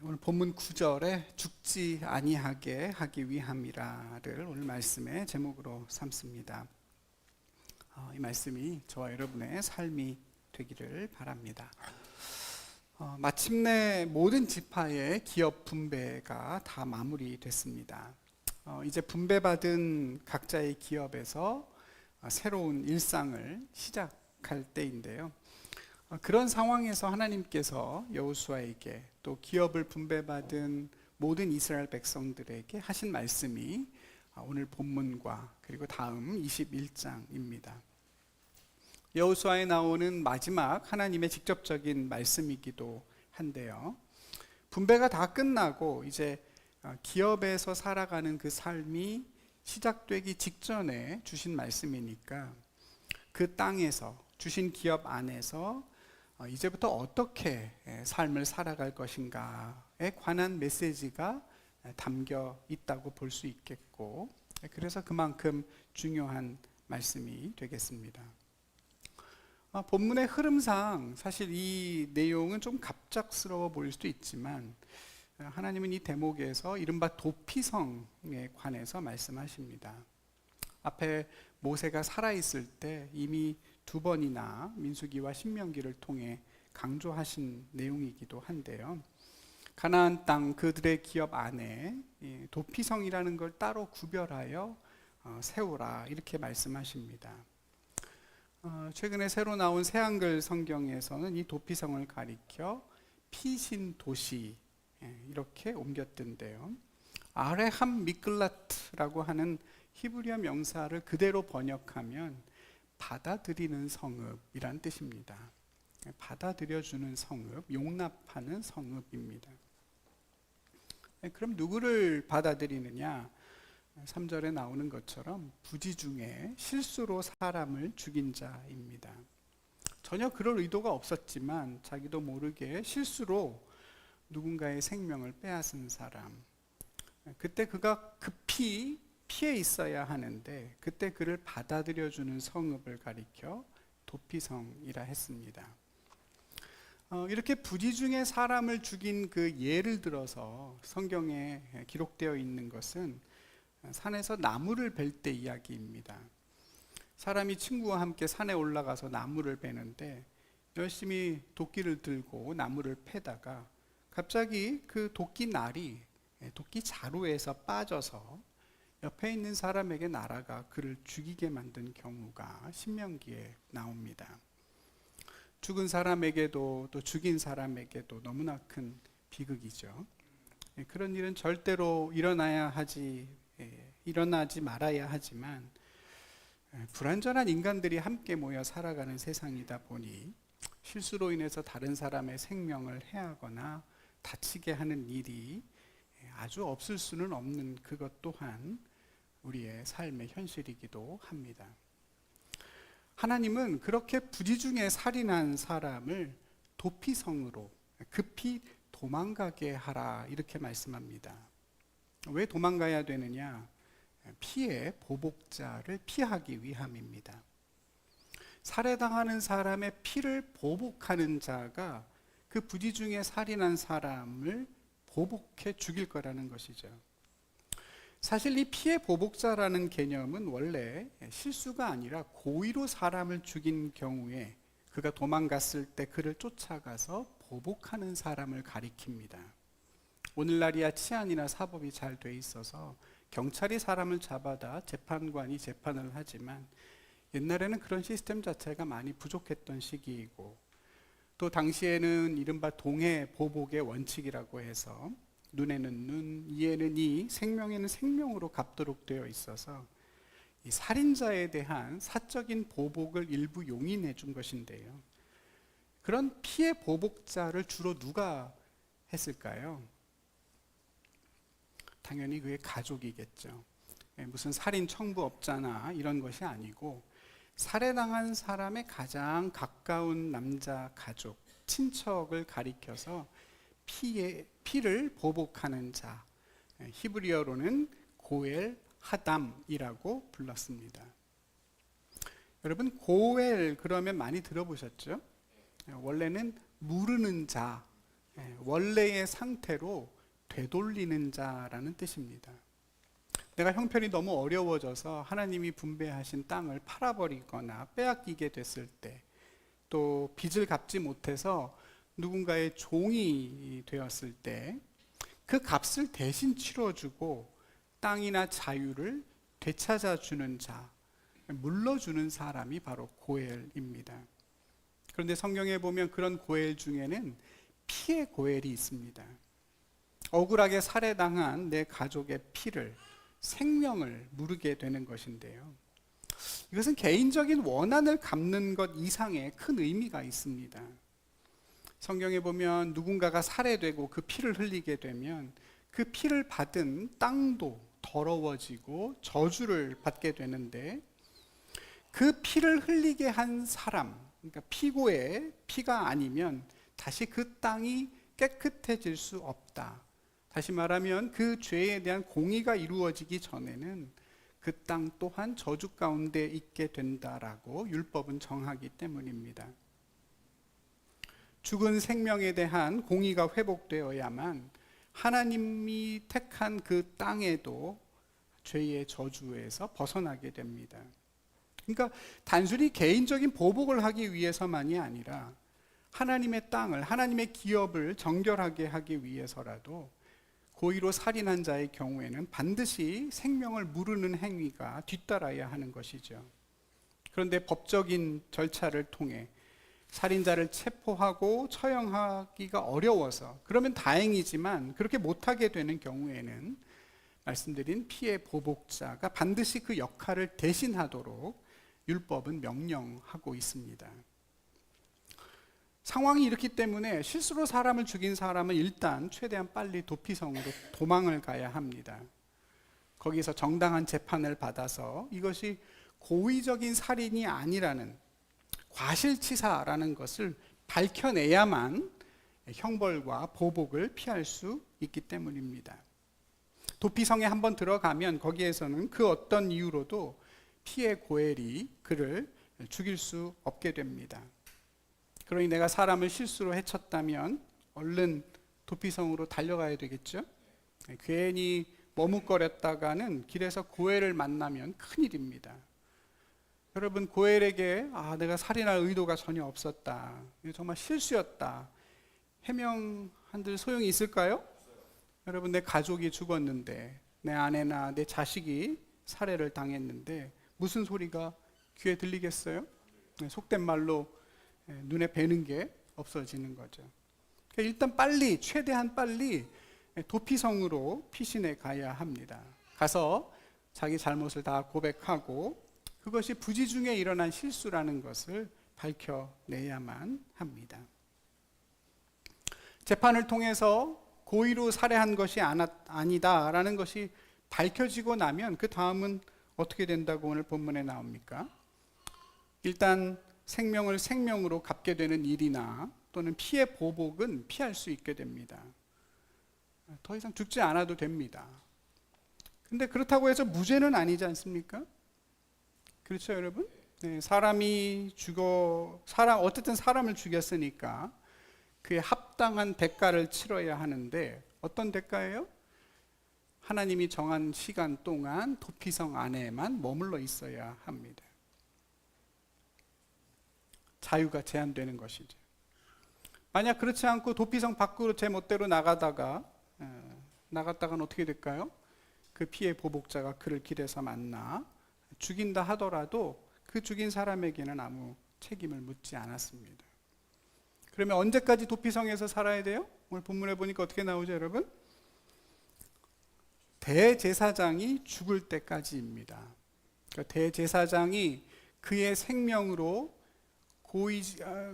오늘 본문 9절에 죽지 아니하게 하기 위함이라를 오늘 말씀의 제목으로 삼습니다. 이 말씀이 저와 여러분의 삶이 되기를 바랍니다. 마침내 모든 지파의 기업 분배가 다 마무리됐습니다. 이제 분배받은 각자의 기업에서 새로운 일상을 시작할 때인데요. 그런 상황에서 하나님께서 여호수아에게 또 기업을 분배받은 모든 이스라엘 백성들에게 하신 말씀이 오늘 본문과 그리고 다음 21장입니다. 여호수아에 나오는 마지막 하나님의 직접적인 말씀이기도 한데요. 분배가 다 끝나고 이제 기업에서 살아가는 그 삶이 시작되기 직전에 주신 말씀이니까 그 땅에서 주신 기업 안에서 이제부터 어떻게 삶을 살아갈 것인가에 관한 메시지가 담겨 있다고 볼 수 있겠고, 그래서 그만큼 중요한 말씀이 되겠습니다. 본문의 흐름상 사실 이 내용은 좀 갑작스러워 보일 수도 있지만 하나님은 이 대목에서 이른바 도피성에 관해서 말씀하십니다. 앞에 모세가 살아있을 때 이미 2번이나 민수기와 신명기를 통해 강조하신 내용이기도 한데요. 가나안 땅 그들의 기업 안에 도피성이라는 걸 따로 구별하여 세우라 이렇게 말씀하십니다. 최근에 새로 나온 새한글 성경에서는 이 도피성을 가리켜 피신 도시 이렇게 옮겼던데요. 아레함 미클라트라고 하는 히브리어 명사를 그대로 번역하면 받아들이는 성읍이란 뜻입니다. 받아들여주는 성읍, 용납하는 성읍입니다. 그럼 누구를 받아들이느냐? 3절에 나오는 것처럼 부지 중에 실수로 사람을 죽인 자입니다. 전혀 그럴 의도가 없었지만 자기도 모르게 실수로 누군가의 생명을 빼앗은 사람. 그때 그가 급히 피해 있어야 하는데 그때 그를 받아들여주는 성읍을 가리켜 도피성이라 했습니다. 이렇게 부지 중에 사람을 죽인 그 예를 들어서 성경에 기록되어 있는 것은 산에서 나무를 벨 때 이야기입니다. 사람이 친구와 함께 산에 올라가서 나무를 베는데 열심히 도끼를 들고 나무를 패다가 갑자기 그 도끼 날이 도끼 자루에서 빠져서 옆에 있는 사람에게 날아가 그를 죽이게 만든 경우가 신명기에 나옵니다. 죽은 사람에게도 또 죽인 사람에게도 너무나 큰 비극이죠. 그런 일은 절대로 일어나지 말아야 하지만 불완전한 인간들이 함께 모여 살아가는 세상이다 보니 실수로 인해서 다른 사람의 생명을 해하거나 다치게 하는 일이 아주 없을 수는 없는 그것 또한 우리의 삶의 현실이기도 합니다. 하나님은 그렇게 부지 중에 살인한 사람을 도피성으로 급히 도망가게 하라 이렇게 말씀합니다. 왜 도망가야 되느냐? 피해 보복자를 피하기 위함입니다. 살해당하는 사람의 피를 보복하는 자가 그 부지 중에 살인한 사람을 보복해 죽일 거라는 것이죠. 사실 이 피해 보복자라는 개념은 원래 실수가 아니라 고의로 사람을 죽인 경우에 그가 도망갔을 때 그를 쫓아가서 보복하는 사람을 가리킵니다. 오늘날이야 치안이나 사법이 잘 돼 있어서 경찰이 사람을 잡아다 재판관이 재판을 하지만 옛날에는 그런 시스템 자체가 많이 부족했던 시기이고 또 당시에는 이른바 동해 보복의 원칙이라고 해서 눈에는 눈, 이에는 이, 생명에는 생명으로 갚도록 되어 있어서 이 살인자에 대한 사적인 보복을 일부 용인해 준 것인데요. 그런 피해 보복자를 주로 누가 했을까요? 당연히 그의 가족이겠죠. 무슨 살인 청부업자나 이런 것이 아니고 살해당한 사람의 가장 가까운 남자 가족, 친척을 가리켜서 피를 보복하는 자, 히브리어로는 고엘 하담이라고 불렀습니다. 여러분 고엘 그러면 많이 들어보셨죠? 원래는 무르는 자 원래의 상태로 되돌리는 자라는 뜻입니다. 내가 형편이 너무 어려워져서 하나님이 분배하신 땅을 팔아버리거나 빼앗기게 됐을 때, 또 빚을 갚지 못해서 누군가의 종이 되었을 때 그 값을 대신 치러주고 땅이나 자유를 되찾아주는 자, 물러주는 사람이 바로 고엘입니다. 그런데 성경에 보면 그런 고엘 중에는 피의 고엘이 있습니다. 억울하게 살해당한 내 가족의 피를, 생명을 무르게 되는 것인데요, 이것은 개인적인 원한을 갚는 것 이상의 큰 의미가 있습니다. 성경에 보면 누군가가 살해되고 그 피를 흘리게 되면 그 피를 받은 땅도 더러워지고 저주를 받게 되는데, 그 피를 흘리게 한 사람, 그러니까 피고의 피가 아니면 다시 그 땅이 깨끗해질 수 없다. 다시 말하면 그 죄에 대한 공의가 이루어지기 전에는 그 땅 또한 저주 가운데 있게 된다라고 율법은 정하기 때문입니다. 죽은 생명에 대한 공의가 회복되어야만 하나님이 택한 그 땅에도 죄의 저주에서 벗어나게 됩니다. 그러니까 단순히 개인적인 보복을 하기 위해서만이 아니라 하나님의 땅을, 하나님의 기업을 정결하게 하기 위해서라도 고의로 살인한 자의 경우에는 반드시 생명을 무르는 행위가 뒤따라야 하는 것이죠. 그런데 법적인 절차를 통해 살인자를 체포하고 처형하기가 어려워서, 그러면 다행이지만 그렇게 못하게 되는 경우에는 말씀드린 피해 보복자가 반드시 그 역할을 대신하도록 율법은 명령하고 있습니다. 상황이 이렇기 때문에 실수로 사람을 죽인 사람은 일단 최대한 빨리 도피성으로 도망을 가야 합니다. 거기서 정당한 재판을 받아서 이것이 고의적인 살인이 아니라는, 과실치사라는 것을 밝혀내야만 형벌과 보복을 피할 수 있기 때문입니다. 도피성에 한번 들어가면 거기에서는 그 어떤 이유로도 피해 고엘이 그를 죽일 수 없게 됩니다. 그러니 내가 사람을 실수로 해쳤다면 얼른 도피성으로 달려가야 되겠죠. 괜히 머뭇거렸다가는 길에서 고엘을 만나면 큰일입니다. 여러분, 고엘에게 내가 살인할 의도가 전혀 없었다, 이거 정말 실수였다, 해명한들 소용이 있을까요? 여러분, 내 가족이 죽었는데, 내 아내나 내 자식이 살해를 당했는데 무슨 소리가 귀에 들리겠어요? 속된 말로 눈에 뵈는 게 없어지는 거죠. 일단 빨리, 최대한 빨리 도피성으로 피신해 가야 합니다. 가서 자기 잘못을 다 고백하고 그것이 부지 중에 일어난 실수라는 것을 밝혀내야만 합니다. 재판을 통해서 고의로 살해한 것이 아니다라는 것이 밝혀지고 나면 그 다음은 어떻게 된다고 오늘 본문에 나옵니까? 일단 생명을 생명으로 갚게 되는 일이나 또는 피해 보복은 피할 수 있게 됩니다. 더 이상 죽지 않아도 됩니다. 근데 그렇다고 해서 무죄는 아니지 않습니까? 그렇죠, 여러분? 네, 어쨌든 사람을 죽였으니까 그에 합당한 대가를 치러야 하는데, 어떤 대가예요? 하나님이 정한 시간 동안 도피성 안에만 머물러 있어야 합니다. 자유가 제한되는 것이죠. 만약 그렇지 않고 도피성 밖으로 제 멋대로 나갔다가는 어떻게 될까요? 그 피해 보복자가 그를 길에서 만나 죽인다 하더라도 그 죽인 사람에게는 아무 책임을 묻지 않았습니다. 그러면 언제까지 도피성에서 살아야 돼요? 오늘 본문에 보니까 어떻게 나오죠, 여러분? 대제사장이 죽을 때까지입니다. 그러니까 대제사장이 그의 생명으로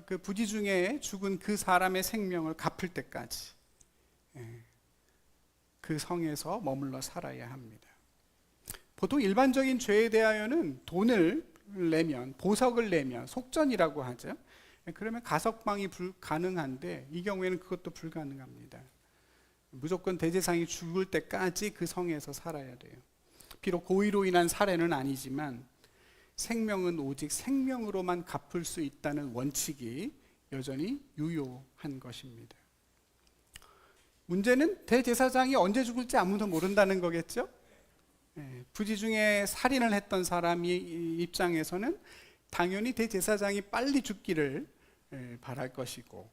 그 부지 중에 죽은 그 사람의 생명을 갚을 때까지 그 성에서 머물러 살아야 합니다. 보통 일반적인 죄에 대하여는 돈을 내면, 보석을 내면, 속전이라고 하죠. 그러면 가석방이 가능한데 이 경우에는 그것도 불가능합니다. 무조건 대제사장이 죽을 때까지 그 성에서 살아야 돼요. 비록 고의로 인한 살해는 아니지만 생명은 오직 생명으로만 갚을 수 있다는 원칙이 여전히 유효한 것입니다. 문제는 대제사장이 언제 죽을지 아무도 모른다는 거겠죠? 부지 중에 살인을 했던 사람이 입장에서는 당연히 대제사장이 빨리 죽기를 바랄 것이고,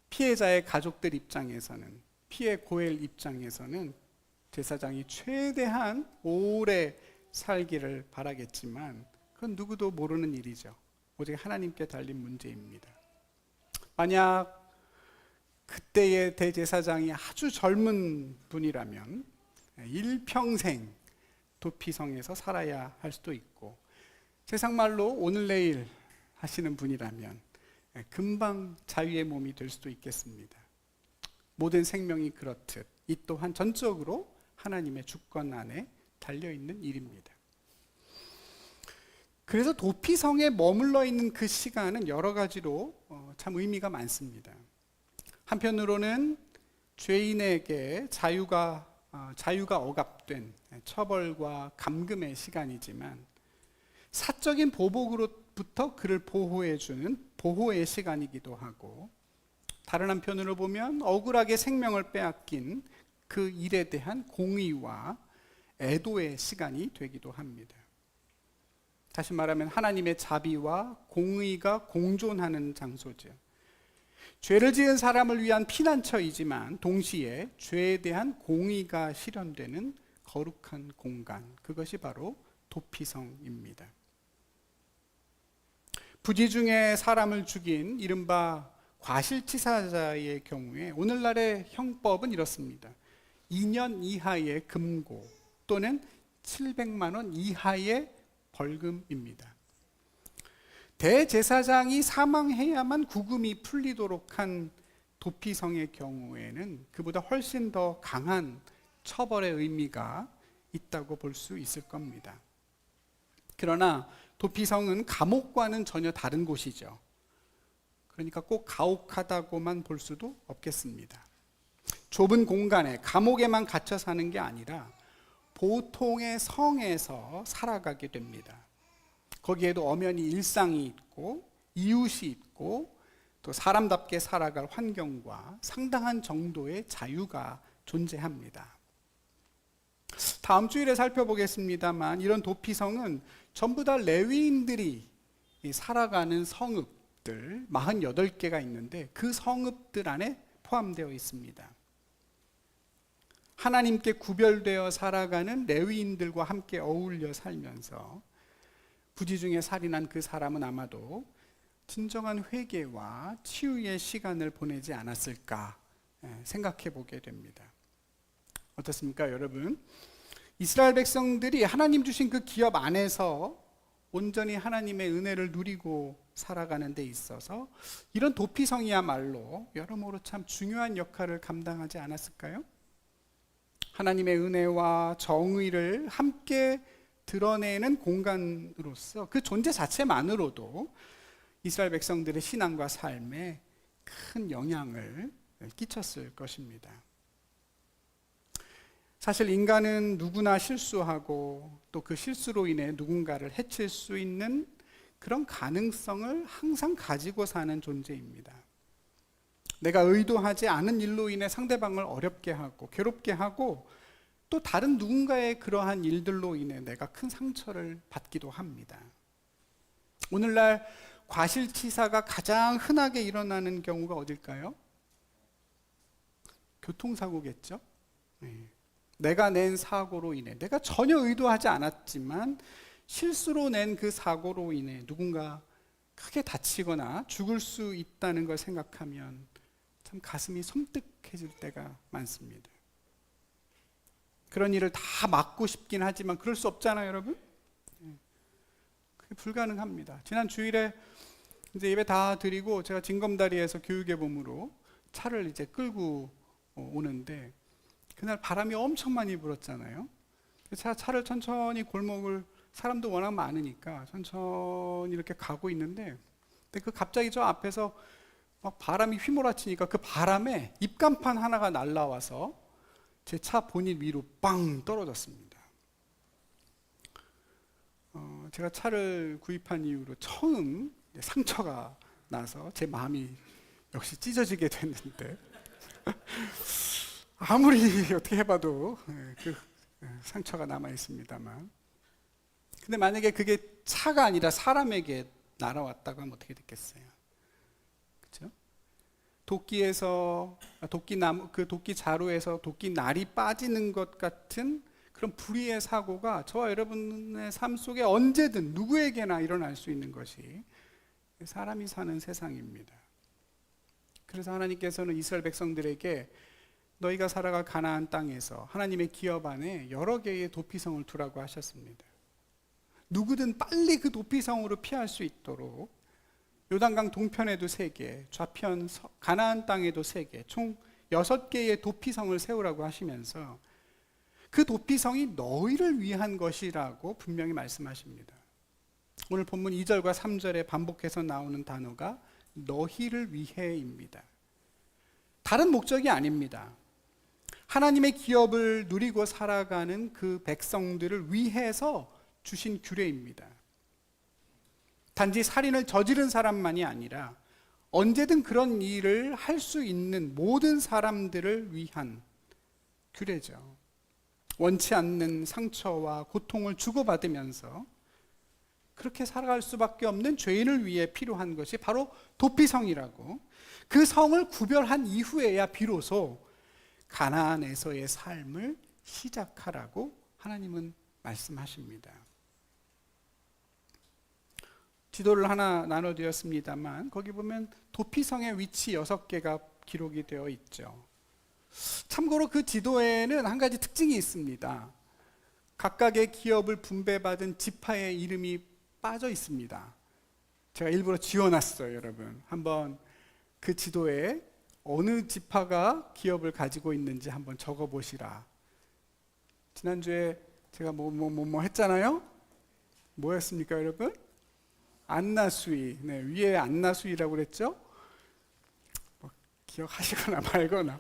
피해자의 가족들 입장에서는, 피해 고엘 입장에서는 제사장이 최대한 오래 살기를 바라겠지만 그건 누구도 모르는 일이죠. 오직 하나님께 달린 문제입니다. 만약 그때의 대제사장이 아주 젊은 분이라면 일평생 도피성에서 살아야 할 수도 있고, 세상말로 오늘 내일 하시는 분이라면 금방 자유의 몸이 될 수도 있겠습니다. 모든 생명이 그렇듯 이 또한 전적으로 하나님의 주권 안에 달려있는 일입니다. 그래서 도피성에 머물러 있는 그 시간은 여러 가지로 참 의미가 많습니다. 한편으로는 죄인에게 자유가 억압된 처벌과 감금의 시간이지만, 사적인 보복으로부터 그를 보호해주는 보호의 시간이기도 하고, 다른 한편으로 보면 억울하게 생명을 빼앗긴 그 일에 대한 공의와 애도의 시간이 되기도 합니다. 다시 말하면 하나님의 자비와 공의가 공존하는 장소죠. 죄를 지은 사람을 위한 피난처이지만 동시에 죄에 대한 공의가 실현되는 거룩한 공간, 그것이 바로 도피성입니다. 부지 중에 사람을 죽인 이른바 과실치사자의 경우에 오늘날의 형법은 이렇습니다. 2년 이하의 금고 또는 700만 원 이하의 벌금입니다. 대제사장이 사망해야만 구금이 풀리도록 한 도피성의 경우에는 그보다 훨씬 더 강한 처벌의 의미가 있다고 볼 수 있을 겁니다. 그러나 도피성은 감옥과는 전혀 다른 곳이죠. 그러니까 꼭 가혹하다고만 볼 수도 없겠습니다. 좁은 공간에 감옥에만 갇혀 사는 게 아니라 보통의 성에서 살아가게 됩니다. 거기에도 엄연히 일상이 있고 이웃이 있고 또 사람답게 살아갈 환경과 상당한 정도의 자유가 존재합니다. 다음 주일에 살펴보겠습니다만, 이런 도피성은 전부 다 레위인들이 살아가는 성읍들 48개가 있는데 그 성읍들 안에 포함되어 있습니다. 하나님께 구별되어 살아가는 레위인들과 함께 어울려 살면서 부지 중에 살인한 그 사람은 아마도 진정한 회개와 치유의 시간을 보내지 않았을까 생각해 보게 됩니다. 어떻습니까, 여러분? 이스라엘 백성들이 하나님 주신 그 기업 안에서 온전히 하나님의 은혜를 누리고 살아가는 데 있어서 이런 도피성이야말로 여러모로 참 중요한 역할을 감당하지 않았을까요? 하나님의 은혜와 정의를 함께 드러내는 공간으로서 그 존재 자체만으로도 이스라엘 백성들의 신앙과 삶에 큰 영향을 끼쳤을 것입니다. 사실 인간은 누구나 실수하고 또 그 실수로 인해 누군가를 해칠 수 있는 그런 가능성을 항상 가지고 사는 존재입니다. 내가 의도하지 않은 일로 인해 상대방을 어렵게 하고 괴롭게 하고 또 다른 누군가의 그러한 일들로 인해 내가 큰 상처를 받기도 합니다. 오늘날 과실치사가 가장 흔하게 일어나는 경우가 어딜까요? 교통사고겠죠? 내가 낸 사고로 인해, 내가 전혀 의도하지 않았지만 실수로 낸 그 사고로 인해 누군가 크게 다치거나 죽을 수 있다는 걸 생각하면 참 가슴이 섬뜩해질 때가 많습니다. 그런 일을 다 막고 싶긴 하지만 그럴 수 없잖아요, 여러분? 그게 불가능합니다. 지난 주일에 이제 예배 다 드리고 제가 징검다리에서 교육의 봄으로 차를 이제 끌고 오는데 그날 바람이 엄청 많이 불었잖아요. 차를 천천히 골목을, 사람도 워낙 많으니까 천천히 이렇게 가고 있는데, 근데 그 갑자기 저 앞에서 막 바람이 휘몰아치니까 그 바람에 입간판 하나가 날라와서 제 차 본닛 위로 빵 떨어졌습니다. 제가 차를 구입한 이후로 처음 상처가 나서 제 마음이 역시 찢어지게 됐는데 아무리 어떻게 해봐도 그 상처가 남아 있습니다만, 근데 만약에 그게 차가 아니라 사람에게 날아왔다고 하면 어떻게 됐겠어요? 그렇죠? 도끼나무, 그 도끼 자루에서 도끼 날이 빠지는 것 같은 그런 불의의 사고가 저와 여러분의 삶 속에 언제든 누구에게나 일어날 수 있는 것이 사람이 사는 세상입니다. 그래서 하나님께서는 이스라엘 백성들에게 너희가 살아갈 가나안 땅에서 하나님의 기업 안에 여러 개의 도피성을 두라고 하셨습니다. 누구든 빨리 그 도피성으로 피할 수 있도록 요단강 동편에도 3개, 좌편 가나안 땅에도 3개, 총 6개의 도피성을 세우라고 하시면서 그 도피성이 너희를 위한 것이라고 분명히 말씀하십니다. 오늘 본문 2절과 3절에 반복해서 나오는 단어가 너희를 위해입니다. 다른 목적이 아닙니다. 하나님의 기업을 누리고 살아가는 그 백성들을 위해서 주신 규례입니다. 단지 살인을 저지른 사람만이 아니라 언제든 그런 일을 할 수 있는 모든 사람들을 위한 규례죠. 원치 않는 상처와 고통을 주고받으면서 그렇게 살아갈 수밖에 없는 죄인을 위해 필요한 것이 바로 도피성이라고, 그 성을 구별한 이후에야 비로소 가나안에서의 삶을 시작하라고 하나님은 말씀하십니다. 지도를 하나 나눠드렸습니다만 거기 보면 도피성의 위치 6개가 기록이 되어 있죠. 참고로 그 지도에는 한 가지 특징이 있습니다. 각각의 기업을 분배받은 지파의 이름이 빠져 있습니다. 제가 일부러 지워놨어요, 여러분. 한번 그 지도에 어느 지파가 기업을 가지고 있는지 한번 적어보시라. 지난주에 제가 뭐 했잖아요? 뭐였습니까, 여러분? 안나수이. 네, 위에 안나수이라고 그랬죠? 기억하시거나 말거나.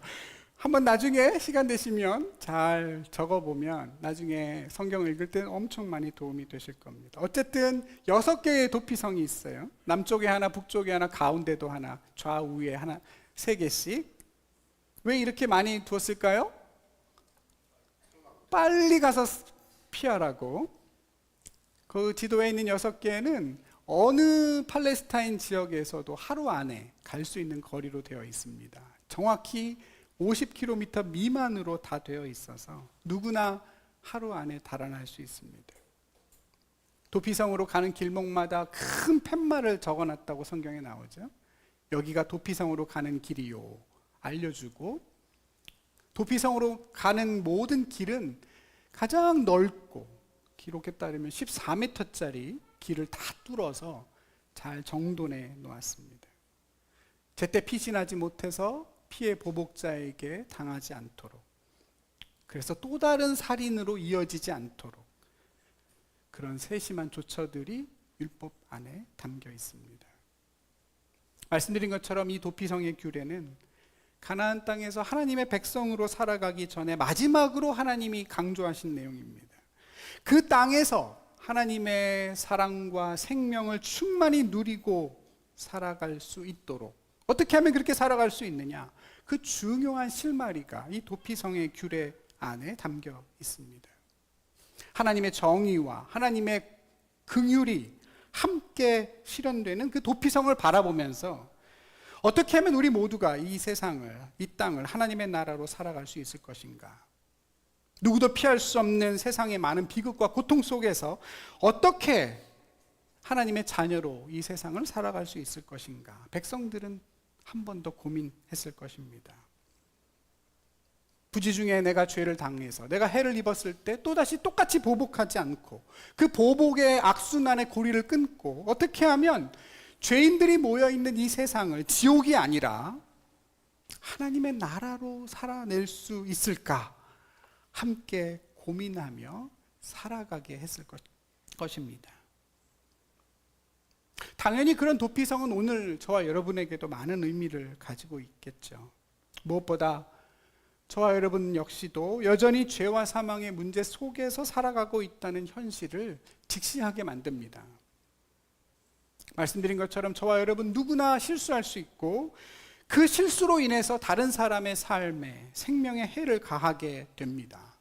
한번 나중에 시간 되시면 잘 적어보면 나중에 성경을 읽을 때는 엄청 많이 도움이 되실 겁니다. 어쨌든 6개의 도피성이 있어요. 남쪽에 하나, 북쪽에 하나, 가운데도 하나, 좌우에 하나, 3개씩. 왜 이렇게 많이 두었을까요? 빨리 가서 피하라고. 그 지도에 있는 6개는 어느 팔레스타인 지역에서도 하루 안에 갈 수 있는 거리로 되어 있습니다. 정확히 50km 미만으로 다 되어 있어서 누구나 하루 안에 달아날 수 있습니다. 도피성으로 가는 길목마다 큰 팻말을 적어놨다고 성경에 나오죠. 여기가 도피성으로 가는 길이요 알려주고, 도피성으로 가는 모든 길은 가장 넓고 기록에 따르면 14m짜리 길을 다 뚫어서 잘 정돈해 놓았습니다. 제때 피신하지 못해서 피해 보복자에게 당하지 않도록, 그래서 또 다른 살인으로 이어지지 않도록 그런 세심한 조처들이 율법 안에 담겨 있습니다. 말씀드린 것처럼 이 도피성의 규례는 가나안 땅에서 하나님의 백성으로 살아가기 전에 마지막으로 하나님이 강조하신 내용입니다. 그 땅에서 하나님의 사랑과 생명을 충만히 누리고 살아갈 수 있도록 어떻게 하면 그렇게 살아갈 수 있느냐, 그 중요한 실마리가 이 도피성의 규례 안에 담겨 있습니다. 하나님의 정의와 하나님의 긍휼이 함께 실현되는 그 도피성을 바라보면서 어떻게 하면 우리 모두가 이 세상을, 이 땅을 하나님의 나라로 살아갈 수 있을 것인가, 누구도 피할 수 없는 세상의 많은 비극과 고통 속에서 어떻게 하나님의 자녀로 이 세상을 살아갈 수 있을 것인가, 백성들은 한 번 더 고민했을 것입니다. 부지 중에 내가 죄를 당해서 내가 해를 입었을 때 또다시 똑같이 보복하지 않고 그 보복의 악순환의 고리를 끊고 어떻게 하면 죄인들이 모여있는 이 세상을 지옥이 아니라 하나님의 나라로 살아낼 수 있을까 함께 고민하며 살아가게 했을 것입니다. 당연히 그런 도피성은 오늘 저와 여러분에게도 많은 의미를 가지고 있겠죠. 무엇보다 저와 여러분 역시도 여전히 죄와 사망의 문제 속에서 살아가고 있다는 현실을 직시하게 만듭니다. 말씀드린 것처럼 저와 여러분 누구나 실수할 수 있고 그 실수로 인해서 다른 사람의 삶에 생명에 해를 가하게 됩니다.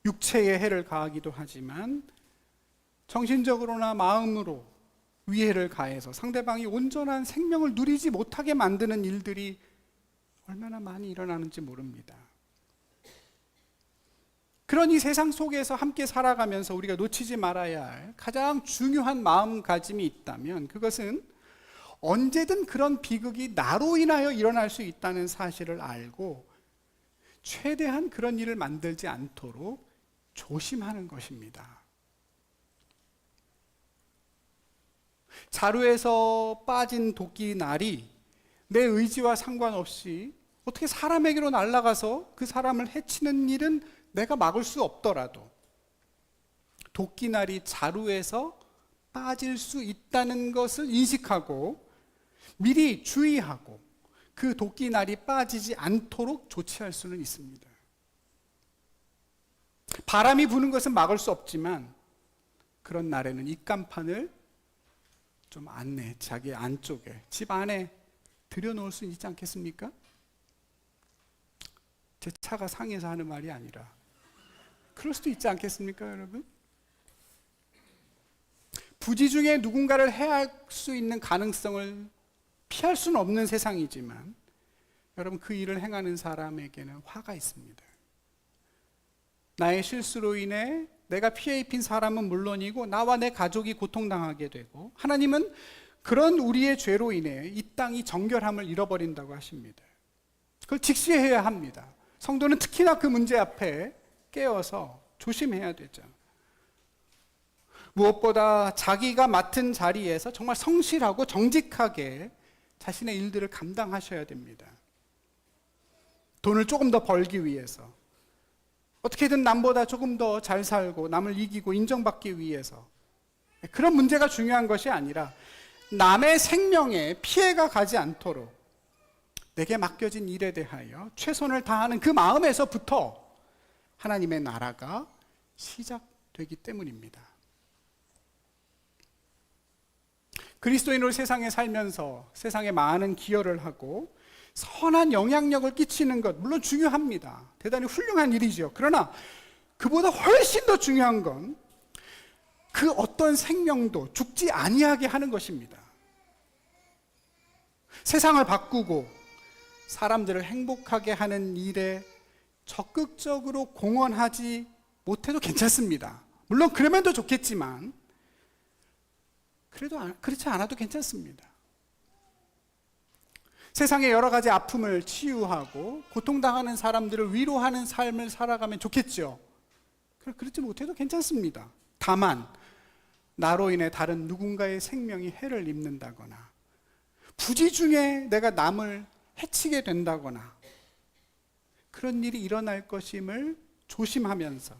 육체에 해를 가하기도 하지만 정신적으로나 마음으로 위해를 가해서 상대방이 온전한 생명을 누리지 못하게 만드는 일들이 얼마나 많이 일어나는지 모릅니다. 그런 이 세상 속에서 함께 살아가면서 우리가 놓치지 말아야 할 가장 중요한 마음가짐이 있다면 그것은 언제든 그런 비극이 나로 인하여 일어날 수 있다는 사실을 알고 최대한 그런 일을 만들지 않도록 조심하는 것입니다. 자루에서 빠진 도끼날이 내 의지와 상관없이 어떻게 사람에게로 날아가서 그 사람을 해치는 일은 내가 막을 수 없더라도 도끼날이 자루에서 빠질 수 있다는 것을 인식하고 미리 주의하고 그 도끼날이 빠지지 않도록 조치할 수는 있습니다. 바람이 부는 것은 막을 수 없지만 그런 날에는 입간판을 좀 안내, 자기 안쪽에, 집 안에 들여놓을 수 있지 않겠습니까? 제 차가 상해서 하는 말이 아니라 그럴 수도 있지 않겠습니까, 여러분? 부지 중에 누군가를 해할 수 있는 가능성을 피할 수는 없는 세상이지만 여러분, 그 일을 행하는 사람에게는 화가 있습니다. 나의 실수로 인해 내가 피해 입힌 사람은 물론이고 나와 내 가족이 고통당하게 되고 하나님은 그런 우리의 죄로 인해 이 땅이 정결함을 잃어버린다고 하십니다. 그걸 직시해야 합니다. 성도는 특히나 그 문제 앞에 깨어서 조심해야 되죠. 무엇보다 자기가 맡은 자리에서 정말 성실하고 정직하게 자신의 일들을 감당하셔야 됩니다. 돈을 조금 더 벌기 위해서, 어떻게든 남보다 조금 더 잘 살고 남을 이기고 인정받기 위해서, 그런 문제가 중요한 것이 아니라 남의 생명에 피해가 가지 않도록 내게 맡겨진 일에 대하여 최선을 다하는 그 마음에서부터 하나님의 나라가 시작되기 때문입니다. 그리스도인으로 세상에 살면서 세상에 많은 기여를 하고 선한 영향력을 끼치는 것 물론 중요합니다. 대단히 훌륭한 일이죠. 그러나 그보다 훨씬 더 중요한 건 그 어떤 생명도 죽지 아니하게 하는 것입니다. 세상을 바꾸고 사람들을 행복하게 하는 일에 적극적으로 공헌하지 못해도 괜찮습니다. 물론 그러면 더 좋겠지만 그래도 그렇지 않아도 괜찮습니다. 세상의 여러 가지 아픔을 치유하고 고통당하는 사람들을 위로하는 삶을 살아가면 좋겠죠. 그렇지 못해도 괜찮습니다. 다만 나로 인해 다른 누군가의 생명이 해를 입는다거나 부지 중에 내가 남을 해치게 된다거나 그런 일이 일어날 것임을 조심하면서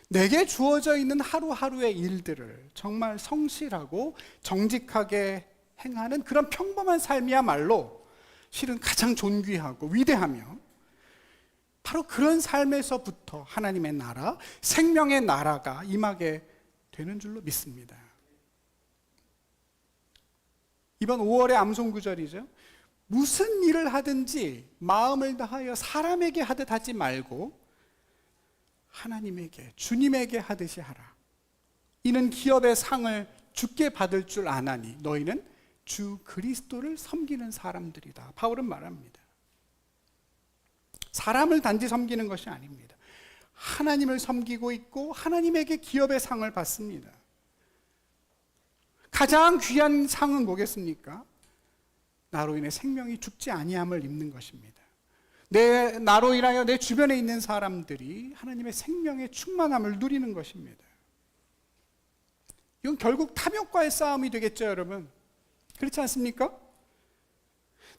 내게 주어져 있는 하루하루의 일들을 정말 성실하고 정직하게 행하는 그런 평범한 삶이야말로 실은 가장 존귀하고 위대하며 바로 그런 삶에서부터 하나님의 나라, 생명의 나라가 임하게 되는 줄로 믿습니다. 이번 5월의 암송구절이죠. 무슨 일을 하든지 마음을 다하여 사람에게 하듯 하지 말고 하나님에게, 주님에게 하듯이 하라. 이는 기업의 상을 주께 받을 줄 아나니 너희는 주 그리스도를 섬기는 사람들이다. 바울은 말합니다. 사람을 단지 섬기는 것이 아닙니다. 하나님을 섬기고 있고 하나님에게 기업의 상을 받습니다. 가장 귀한 상은 뭐겠습니까? 나로 인해 생명이 죽지 아니함을 입는 것입니다. 나로 인하여 내 주변에 있는 사람들이 하나님의 생명의 충만함을 누리는 것입니다. 이건 결국 탐욕과의 싸움이 되겠죠, 여러분. 그렇지 않습니까?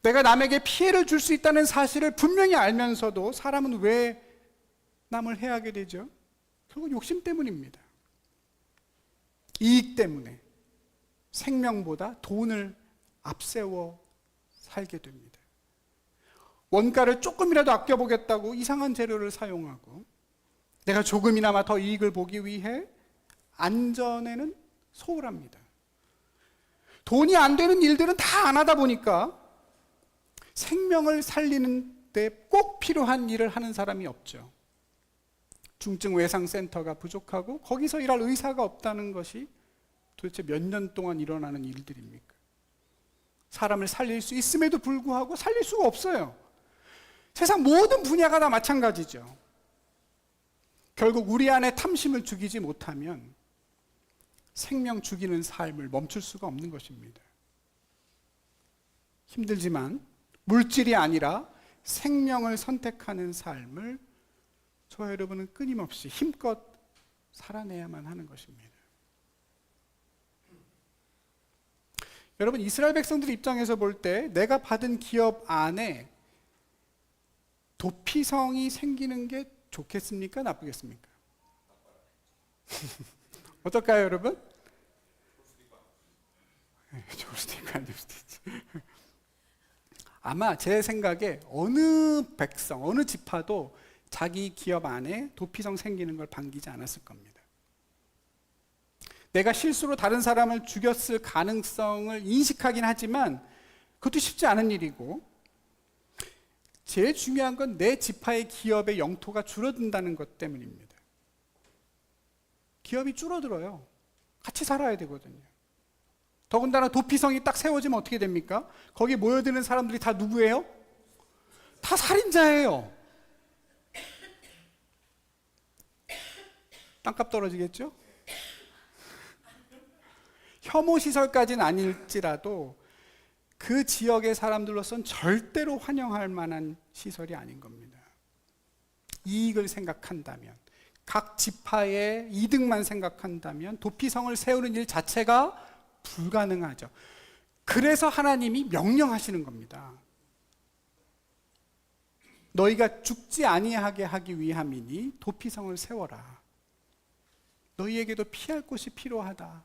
내가 남에게 피해를 줄 수 있다는 사실을 분명히 알면서도 사람은 왜 남을 해하게 되죠? 결국 욕심 때문입니다. 이익 때문에 생명보다 돈을 앞세워 살게 됩니다. 원가를 조금이라도 아껴보겠다고 이상한 재료를 사용하고 내가 조금이나마 더 이익을 보기 위해 안전에는 소홀합니다. 돈이 안 되는 일들은 다 안 하다 보니까 생명을 살리는 데 꼭 필요한 일을 하는 사람이 없죠. 중증 외상센터가 부족하고 거기서 일할 의사가 없다는 것이 도대체 몇 년 동안 일어나는 일들입니까? 사람을 살릴 수 있음에도 불구하고 살릴 수가 없어요. 세상 모든 분야가 다 마찬가지죠. 결국 우리 안에 탐심을 죽이지 못하면 생명 죽이는 삶을 멈출 수가 없는 것입니다. 힘들지만 물질이 아니라 생명을 선택하는 삶을 저와 여러분은 끊임없이 힘껏 살아내야만 하는 것입니다. 여러분, 이스라엘 백성들 입장에서 볼 때 내가 받은 기업 안에 도피성이 생기는 게 좋겠습니까? 나쁘겠습니까? 어떨까요, 여러분? 좋을 수도 있고 안 좋을 수도 있지. 아마 제 생각에 어느 백성, 어느 지파도 자기 기업 안에 도피성 생기는 걸 반기지 않았을 겁니다. 내가 실수로 다른 사람을 죽였을 가능성을 인식하긴 하지만 그것도 쉽지 않은 일이고, 제일 중요한 건 내 지파의 기업의 영토가 줄어든다는 것 때문입니다. 기업이 줄어들어요. 같이 살아야 되거든요. 더군다나 도피성이 딱 세워지면 어떻게 됩니까? 거기에 모여드는 사람들이 다 누구예요? 다 살인자예요. 땅값 떨어지겠죠? 혐오시설까지는 아닐지라도 그 지역의 사람들로서는 절대로 환영할 만한 시설이 아닌 겁니다. 이익을 생각한다면, 각 지파의 이득만 생각한다면 도피성을 세우는 일 자체가 불가능하죠. 그래서 하나님이 명령하시는 겁니다. 너희가 죽지 아니하게 하기 위함이니 도피성을 세워라. 너희에게도 피할 곳이 필요하다.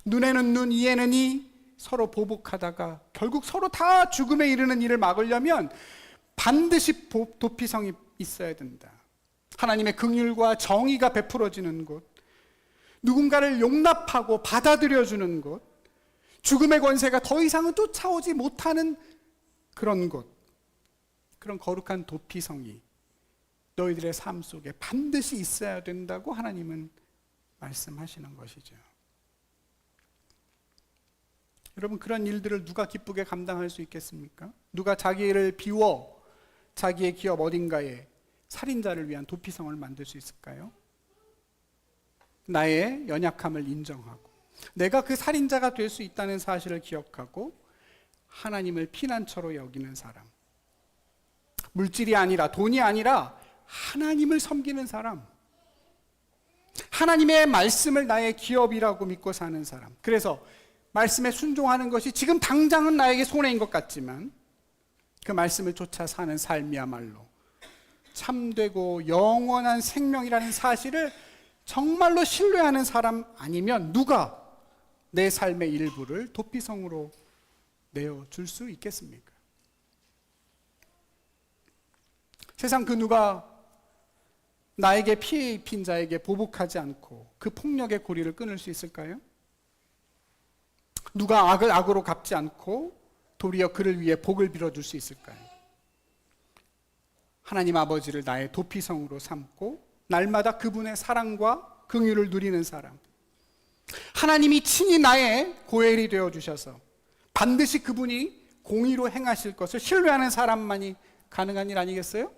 눈에는 눈, 이에는 이, 서로 보복하다가 결국 서로 다 죽음에 이르는 일을 막으려면 반드시 도피성이 있어야 된다. 하나님의 긍휼과 정의가 베풀어지는 곳, 누군가를 용납하고 받아들여주는 곳, 죽음의 권세가 더 이상은 쫓아오지 못하는 그런 곳, 그런 거룩한 도피성이 너희들의 삶 속에 반드시 있어야 된다고 하나님은 말씀하시는 것이죠. 여러분, 그런 일들을 누가 기쁘게 감당할 수 있겠습니까? 누가 자기를 비워 자기의 기업 어딘가에 살인자를 위한 도피성을 만들 수 있을까요? 나의 연약함을 인정하고 내가 그 살인자가 될 수 있다는 사실을 기억하고 하나님을 피난처로 여기는 사람, 물질이 아니라 돈이 아니라 하나님을 섬기는 사람, 하나님의 말씀을 나의 기업이라고 믿고 사는 사람, 그래서 말씀에 순종하는 것이 지금 당장은 나에게 손해인 것 같지만 그 말씀을 쫓아 사는 삶이야말로 참되고 영원한 생명이라는 사실을 정말로 신뢰하는 사람 아니면 누가 내 삶의 일부를 도피성으로 내어줄 수 있겠습니까? 세상 그 누가 나에게 피해 입힌 자에게 보복하지 않고 그 폭력의 고리를 끊을 수 있을까요? 누가 악을 악으로 갚지 않고 도리어 그를 위해 복을 빌어줄 수 있을까요? 하나님 아버지를 나의 도피성으로 삼고 날마다 그분의 사랑과 긍휼을 누리는 사람, 하나님이 친히 나의 고엘이 되어주셔서 반드시 그분이 공의로 행하실 것을 신뢰하는 사람만이 가능한 일 아니겠어요?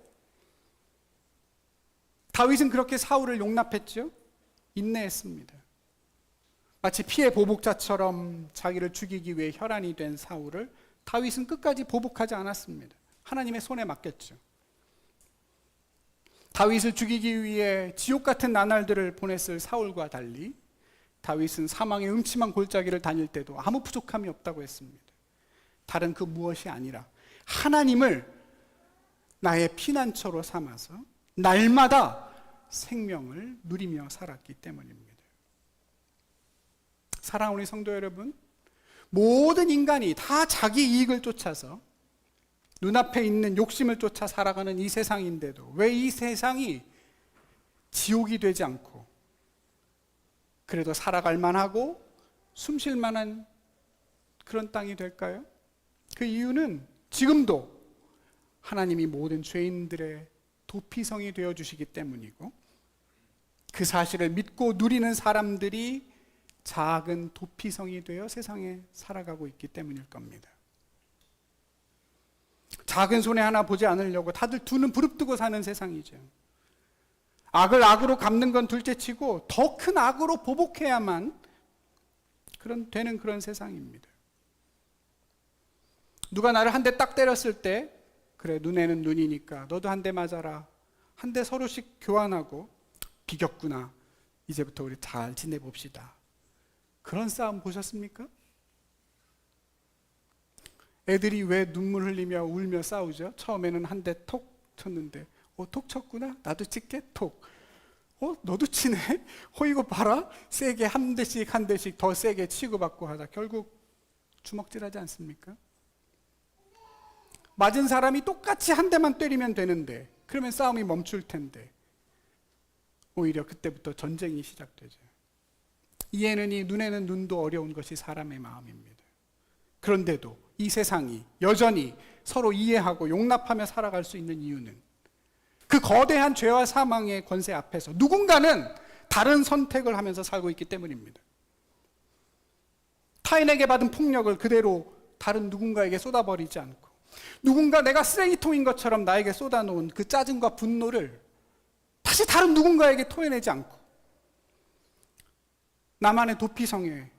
다윗은 그렇게 사울을 용납했죠. 인내했습니다. 마치 피해 보복자처럼 자기를 죽이기 위해 혈안이 된 사울을 다윗은 끝까지 보복하지 않았습니다. 하나님의 손에 맡겼죠. 다윗을 죽이기 위해 지옥 같은 나날들을 보냈을 사울과 달리 다윗은 사망의 음침한 골짜기를 다닐 때도 아무 부족함이 없다고 했습니다. 다른 그 무엇이 아니라 하나님을 나의 피난처로 삼아서 날마다 생명을 누리며 살았기 때문입니다. 사랑하는 우리 성도 여러분, 모든 인간이 다 자기 이익을 쫓아서 눈앞에 있는 욕심을 쫓아 살아가는 이 세상인데도 왜 이 세상이 지옥이 되지 않고 그래도 살아갈 만하고 숨 쉴 만한 그런 땅이 될까요? 그 이유는 지금도 하나님이 모든 죄인들의 도피성이 되어주시기 때문이고, 그 사실을 믿고 누리는 사람들이 작은 도피성이 되어 세상에 살아가고 있기 때문일 겁니다. 작은 손해 하나 보지 않으려고 다들 두 눈 부릅뜨고 사는 세상이죠. 악을 악으로 갚는 건 둘째치고 더 큰 악으로 보복해야만 되는 그런 세상입니다. 누가 나를 한 대 딱 때렸을 때, 그래 눈에는 눈이니까 너도 한 대 맞아라, 한 대 서로씩 교환하고, 비겼구나, 이제부터 우리 잘 지내봅시다, 그런 싸움 보셨습니까? 애들이 왜 눈물 흘리며 울며 싸우죠? 처음에는 한 대 톡 쳤는데, 톡 쳤구나, 나도 칠게, 톡. 너도 치네? 이거 봐라, 세게 한 대씩 한 대씩 더 세게 치고받고 하다 결국 주먹질하지 않습니까? 맞은 사람이 똑같이 한 대만 때리면 되는데, 그러면 싸움이 멈출 텐데 오히려 그때부터 전쟁이 시작되죠. 이에는 이 눈에는 눈도 어려운 것이 사람의 마음입니다. 그런데도 이 세상이 여전히 서로 이해하고 용납하며 살아갈 수 있는 이유는 그 거대한 죄와 사망의 권세 앞에서 누군가는 다른 선택을 하면서 살고 있기 때문입니다. 타인에게 받은 폭력을 그대로 다른 누군가에게 쏟아버리지 않고, 누군가 내가 쓰레기통인 것처럼 나에게 쏟아놓은 그 짜증과 분노를 다시 다른 누군가에게 토해내지 않고 나만의 도피성에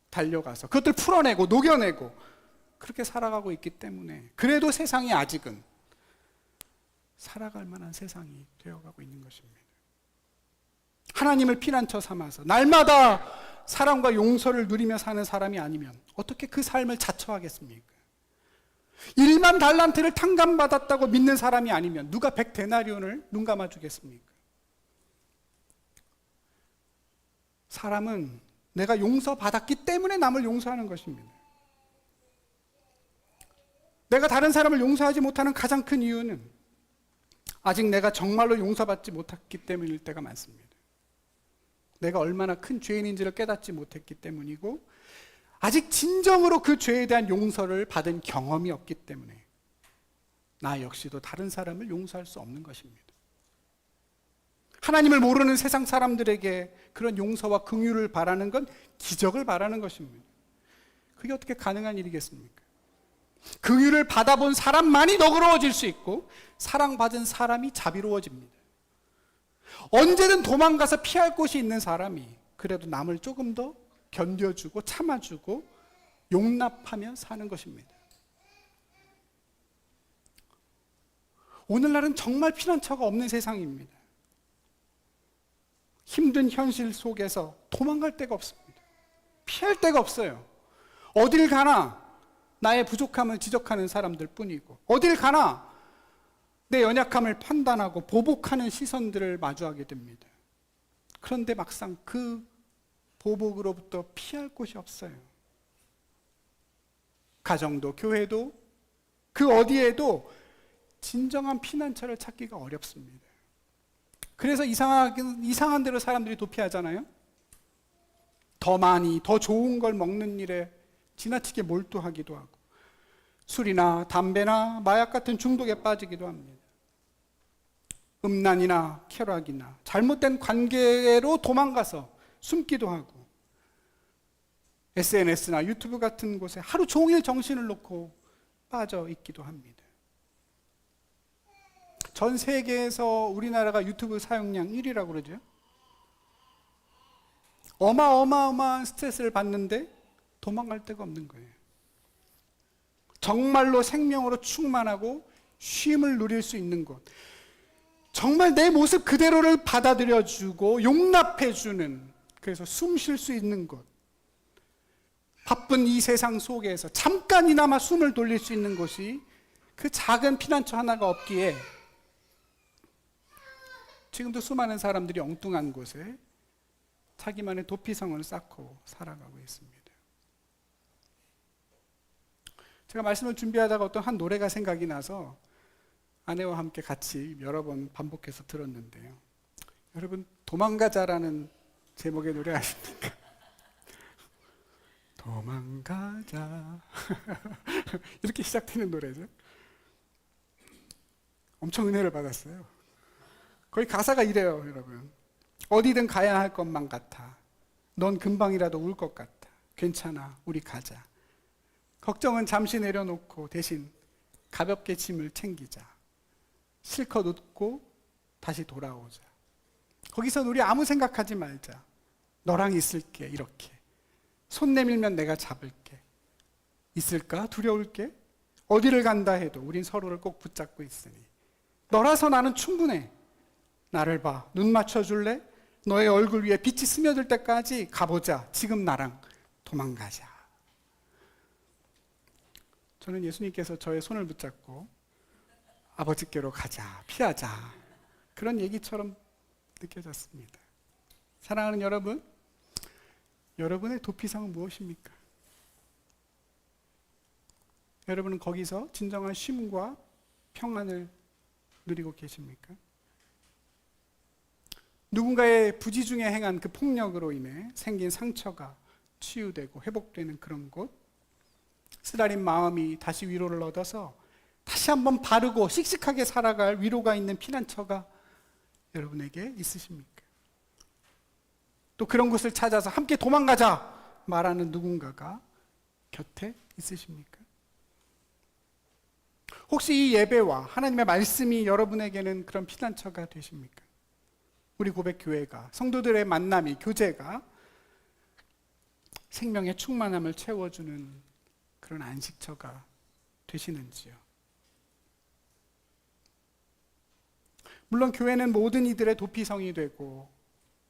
달려가서 그것들 풀어내고 녹여내고 그렇게 살아가고 있기 때문에, 그래도 세상이 아직은 살아갈 만한 세상이 되어가고 있는 것입니다. 하나님을 피난처 삼아서 날마다 사랑과 용서를 누리며 사는 사람이 아니면 어떻게 그 삶을 자처하겠습니까? 1만 달란트를 탕감받았다고 믿는 사람이 아니면 누가 100데나리온을 눈 감아주겠습니까? 사람은 내가 용서받았기 때문에 남을 용서하는 것입니다. 내가 다른 사람을 용서하지 못하는 가장 큰 이유는 아직 내가 정말로 용서받지 못했기 때문일 때가 많습니다. 내가 얼마나 큰 죄인인지를 깨닫지 못했기 때문이고, 아직 진정으로 그 죄에 대한 용서를 받은 경험이 없기 때문에 나 역시도 다른 사람을 용서할 수 없는 것입니다. 하나님을 모르는 세상 사람들에게 그런 용서와 긍휼을 바라는 건 기적을 바라는 것입니다. 그게 어떻게 가능한 일이겠습니까? 긍휼을 받아본 사람만이 너그러워질 수 있고, 사랑받은 사람이 자비로워집니다. 언제든 도망가서 피할 곳이 있는 사람이 그래도 남을 조금 더 견뎌주고 참아주고 용납하며 사는 것입니다. 오늘날은 정말 피난처가 없는 세상입니다. 힘든 현실 속에서 도망갈 데가 없습니다. 피할 데가 없어요. 어딜 가나 나의 부족함을 지적하는 사람들 뿐이고, 어딜 가나 내 연약함을 판단하고 보복하는 시선들을 마주하게 됩니다. 그런데 막상 그 보복으로부터 피할 곳이 없어요. 가정도 교회도 그 어디에도 진정한 피난처를 찾기가 어렵습니다. 그래서 이상한 대로 사람들이 도피하잖아요. 더 많이 더 좋은 걸 먹는 일에 지나치게 몰두하기도 하고, 술이나 담배나 마약 같은 중독에 빠지기도 합니다. 음란이나 쾌락이나 잘못된 관계로 도망가서 숨기도 하고, SNS나 유튜브 같은 곳에 하루 종일 정신을 놓고 빠져 있기도 합니다. 전 세계에서 우리나라가 유튜브 사용량 1위라고 그러죠. 어마어마한 스트레스를 받는데 도망갈 데가 없는 거예요. 정말로 생명으로 충만하고 쉼을 누릴 수 있는 곳, 정말 내 모습 그대로를 받아들여주고 용납해주는, 그래서 숨 쉴 수 있는 곳, 바쁜 이 세상 속에서 잠깐이나마 숨을 돌릴 수 있는 곳이 그 작은 피난처 하나가 없기에 지금도 수많은 사람들이 엉뚱한 곳에 자기만의 도피성을 쌓고 살아가고 있습니다. 제가 말씀을 준비하다가 어떤 한 노래가 생각이 나서 아내와 함께 같이 여러 번 반복해서 들었는데요. 여러분, 도망가자라는 제목의 노래 아십니까? 도망가자. 이렇게 시작되는 노래죠. 엄청 은혜를 받았어요. 거의 가사가 이래요, 여러분. 어디든 가야 할 것만 같아. 넌 금방이라도 울 것 같아. 괜찮아, 우리 가자. 걱정은 잠시 내려놓고 대신 가볍게 짐을 챙기자. 실컷 웃고 다시 돌아오자. 거기선 우리 아무 생각하지 말자. 너랑 있을게, 이렇게. 손 내밀면 내가 잡을게. 있을까? 두려울게? 어디를 간다 해도 우린 서로를 꼭 붙잡고 있으니. 너라서 나는 충분해. 나를 봐. 눈 맞춰줄래? 너의 얼굴 위에 빛이 스며들 때까지 가보자. 지금 나랑 도망가자. 저는 예수님께서 저의 손을 붙잡고 아버지께로 가자, 피하자, 그런 얘기처럼 느껴졌습니다. 사랑하는 여러분, 여러분의 도피성은 무엇입니까? 여러분은 거기서 진정한 쉼과 평안을 누리고 계십니까? 누군가의 부지 중에 행한 그 폭력으로 인해 생긴 상처가 치유되고 회복되는 그런 곳, 쓰라린 마음이 다시 위로를 얻어서 다시 한번 바르고 씩씩하게 살아갈 위로가 있는 피난처가 여러분에게 있으십니까? 또 그런 곳을 찾아서 함께 도망가자 말하는 누군가가 곁에 있으십니까? 혹시 이 예배와 하나님의 말씀이 여러분에게는 그런 피난처가 되십니까? 우리 고백교회가, 성도들의 만남이, 교제가 생명의 충만함을 채워주는 그런 안식처가 되시는지요? 물론 교회는 모든 이들의 도피성이 되고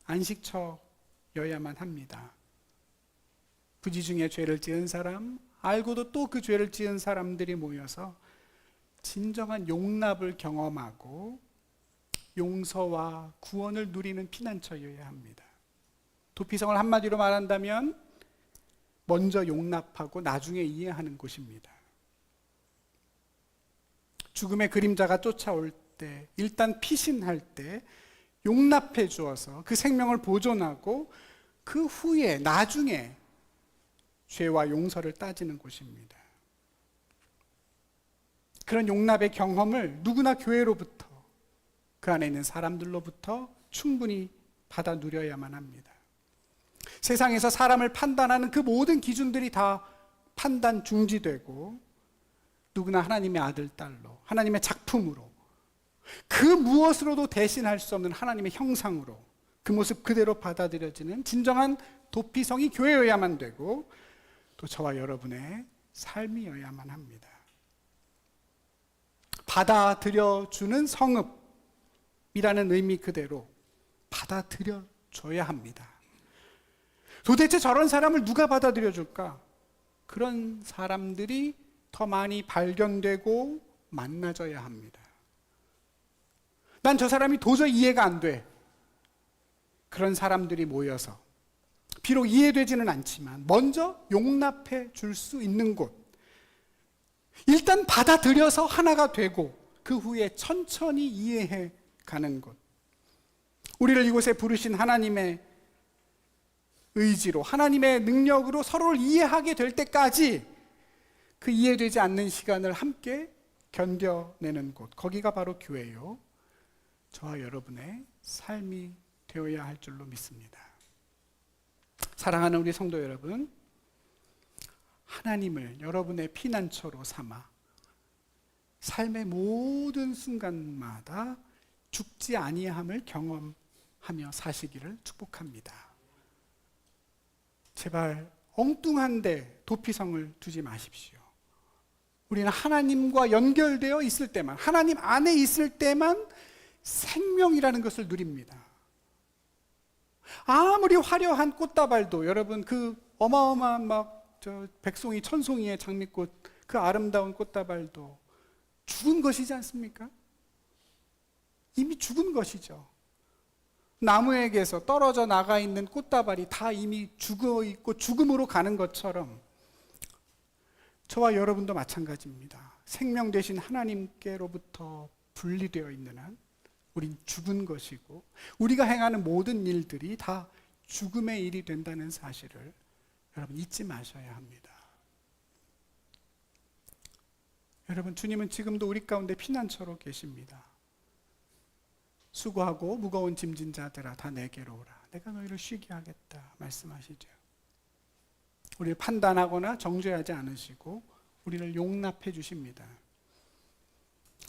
안식처여야만 합니다. 부지 중에 죄를 지은 사람, 알고도 또 그 죄를 지은 사람들이 모여서 진정한 용납을 경험하고 용서와 구원을 누리는 피난처여야 합니다. 도피성을 한마디로 말한다면 먼저 용납하고 나중에 이해하는 곳입니다. 죽음의 그림자가 쫓아올 때, 일단 피신할 때 용납해 주어서 그 생명을 보존하고 그 후에 나중에 죄와 용서를 따지는 곳입니다. 그런 용납의 경험을 누구나 교회로부터, 그 안에 있는 사람들로부터 충분히 받아 누려야만 합니다. 세상에서 사람을 판단하는 그 모든 기준들이 다 판단 중지되고 누구나 하나님의 아들, 딸로, 하나님의 작품으로, 그 무엇으로도 대신할 수 없는 하나님의 형상으로 그 모습 그대로 받아들여지는 진정한 도피성이 교회여야만 되고 또 저와 여러분의 삶이어야만 합니다. 받아들여주는 성읍이라는 의미 그대로 받아들여줘야 합니다. 도대체 저런 사람을 누가 받아들여줄까? 그런 사람들이 더 많이 발견되고 만나져야 합니다. 난 저 사람이 도저히 이해가 안 돼. 그런 사람들이 모여서 비록 이해되지는 않지만 먼저 용납해 줄 수 있는 곳, 일단 받아들여서 하나가 되고 그 후에 천천히 이해해 가는 곳, 우리를 이곳에 부르신 하나님의 의지로, 하나님의 능력으로 서로를 이해하게 될 때까지 그 이해되지 않는 시간을 함께 견뎌내는 곳, 거기가 바로 교회요, 저와 여러분의 삶이 되어야 할 줄로 믿습니다. 사랑하는 우리 성도 여러분, 하나님을 여러분의 피난처로 삼아 삶의 모든 순간마다 죽지 아니함을 경험하며 사시기를 축복합니다. 제발 엉뚱한데 도피성을 두지 마십시오. 우리는 하나님과 연결되어 있을 때만, 하나님 안에 있을 때만 생명이라는 것을 누립니다. 아무리 화려한 꽃다발도, 여러분 그 어마어마한 백송이, 천송이의 장미꽃, 그 아름다운 꽃다발도 죽은 것이지 않습니까? 이미 죽은 것이죠. 나무에게서 떨어져 나가 있는 꽃다발이 다 이미 죽어 있고 죽음으로 가는 것처럼 저와 여러분도 마찬가지입니다. 생명 되신 하나님께로부터 분리되어 있는 한 우린 죽은 것이고 우리가 행하는 모든 일들이 다 죽음의 일이 된다는 사실을 여러분 잊지 마셔야 합니다. 여러분, 주님은 지금도 우리 가운데 피난처로 계십니다. 수고하고 무거운 짐진 자들아 다 내게로 오라. 내가 너희를 쉬게 하겠다 말씀하시죠. 우리를 판단하거나 정죄하지 않으시고 우리를 용납해 주십니다.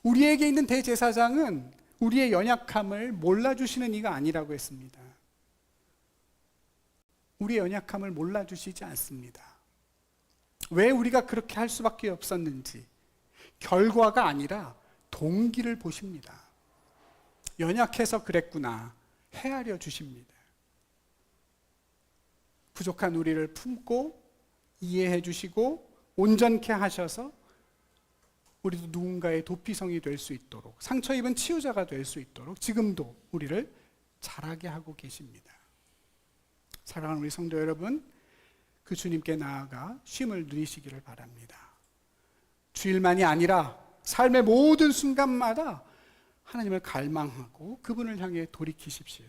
우리에게 있는 대제사장은 우리의 연약함을 몰라주시는 이가 아니라고 했습니다. 우리의 연약함을 몰라주시지 않습니다. 왜 우리가 그렇게 할 수밖에 없었는지 결과가 아니라 동기를 보십니다. 연약해서 그랬구나 헤아려 주십니다. 부족한 우리를 품고 이해해 주시고 온전케 하셔서 우리도 누군가의 도피성이 될 수 있도록, 상처 입은 치유자가 될 수 있도록 지금도 우리를 자라게 하고 계십니다. 사랑하는 우리 성도 여러분, 그 주님께 나아가 쉼을 누리시기를 바랍니다. 주일만이 아니라 삶의 모든 순간마다 하나님을 갈망하고 그분을 향해 돌이키십시오.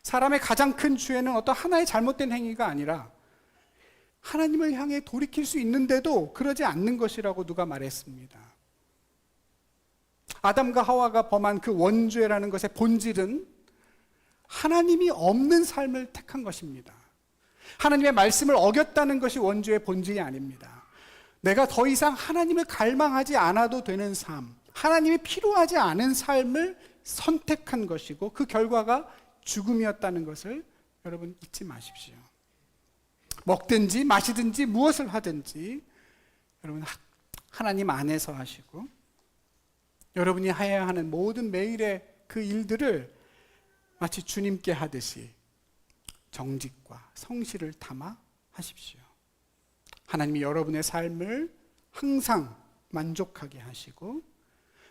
사람의 가장 큰 죄는 어떤 하나의 잘못된 행위가 아니라 하나님을 향해 돌이킬 수 있는데도 그러지 않는 것이라고 누가 말했습니다. 아담과 하와가 범한 그 원죄라는 것의 본질은 하나님이 없는 삶을 택한 것입니다. 하나님의 말씀을 어겼다는 것이 원죄의 본질이 아닙니다. 내가 더 이상 하나님을 갈망하지 않아도 되는 삶, 하나님이 필요하지 않은 삶을 선택한 것이고 그 결과가 죽음이었다는 것을 여러분 잊지 마십시오. 먹든지 마시든지 무엇을 하든지 여러분 하나님 안에서 하시고 여러분이 해야 하는 모든 매일의 그 일들을 마치 주님께 하듯이 정직과 성실을 담아 하십시오. 하나님이 여러분의 삶을 항상 만족하게 하시고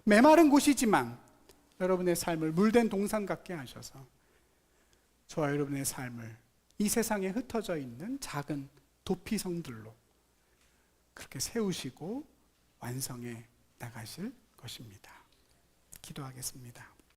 메마른 곳이지만 여러분의 삶을 물된 동산 같게 하셔서 저와 여러분의 삶을 이 세상에 흩어져 있는 작은 도피성들로 그렇게 세우시고 완성해 나가실 것입니다. 기도하겠습니다.